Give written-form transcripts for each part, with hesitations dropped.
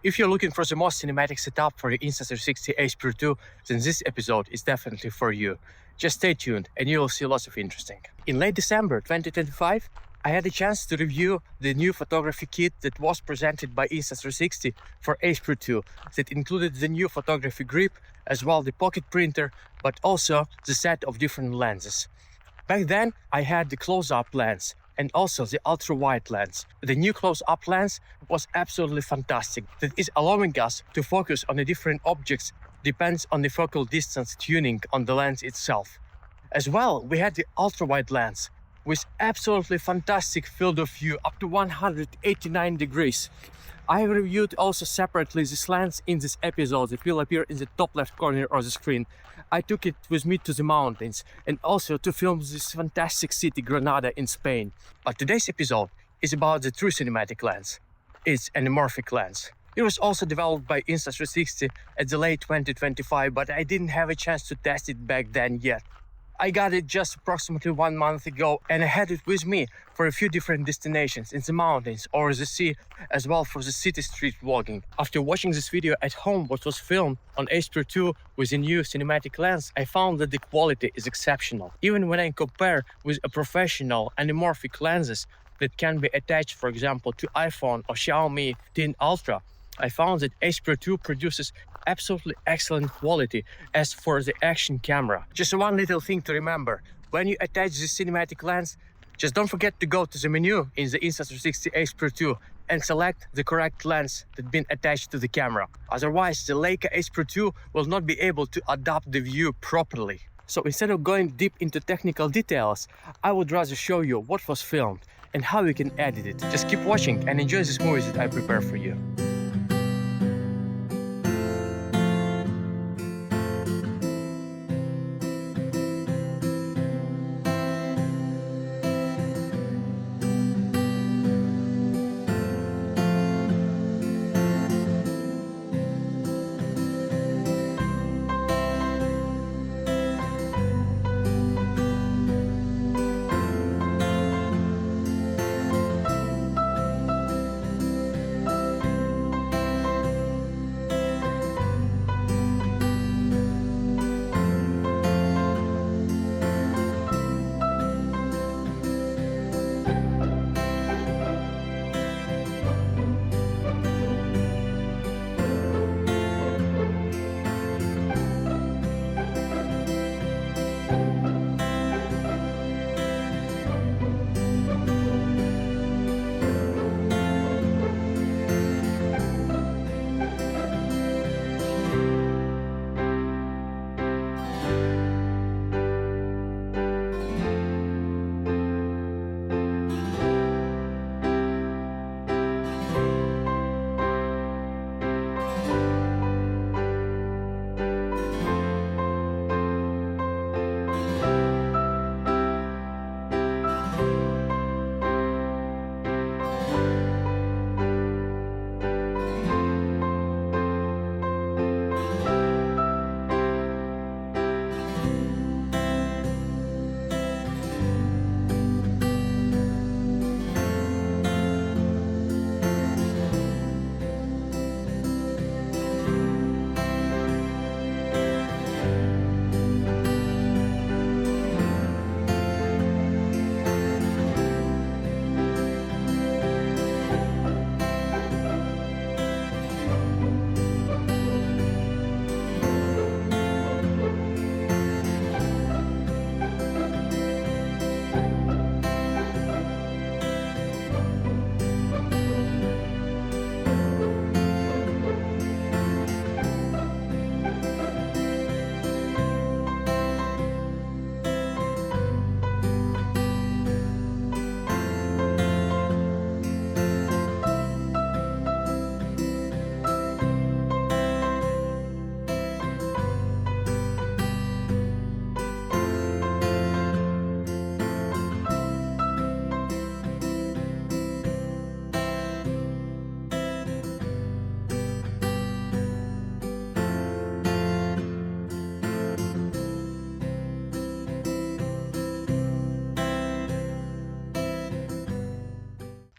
If you're looking for the most cinematic setup for the Insta360 Ace Pro 2, then this episode is definitely for you. Just stay tuned and you will see lots of interesting. In late December 2025, I had a chance to review the new photography kit that was presented by Insta360 for Ace Pro 2 that included the new photography grip, as well the pocket printer, but also the set of different lenses. Back then, I had the close-up lens and also the ultra-wide lens. The new close-up lens was absolutely fantastic. That is allowing us to focus on the different objects depends on the focal distance tuning on the lens itself. As well, we had the ultra-wide lens with absolutely fantastic field of view up to 189 degrees. I have reviewed also separately this lens in this episode that will appear in the top left corner of the screen. I took it with me to the mountains and also to film this fantastic city Granada in Spain. But today's episode is about the true cinematic lens. It's an anamorphic lens. It was also developed by Insta360 at the late 2025, but I didn't have a chance to test it back then yet. I got it just approximately 1 month ago and I had it with me for a few different destinations in the mountains or the sea, as well for the city street vlogging. After watching this video at home what was filmed on Ace Pro 2 with a new cinematic lens, I found that the quality is exceptional. Even when I compare with a professional anamorphic lenses that can be attached, for example, to iPhone or Xiaomi 10 Ultra, I found that Ace Pro 2 produces absolutely excellent quality as for the action camera. Just one little thing to remember, when you attach the cinematic lens, just don't forget to go to the menu in the Insta360 Ace Pro 2 and select the correct lens that's been attached to the camera. Otherwise, the Leica Ace Pro 2 will not be able to adapt the view properly. So instead of going deep into technical details, I would rather show you what was filmed and how you can edit it. Just keep watching and enjoy these movies that I prepare for you.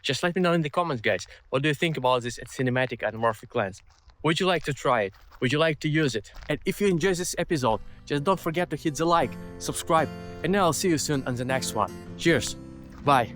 Just let me know in the comments, guys. What do you think about this cinematic anamorphic lens? Would you like to try it? Would you like to use it? And if you enjoyed this episode, just don't forget to hit the like, subscribe, and I'll see you soon on the next one. Cheers. Bye.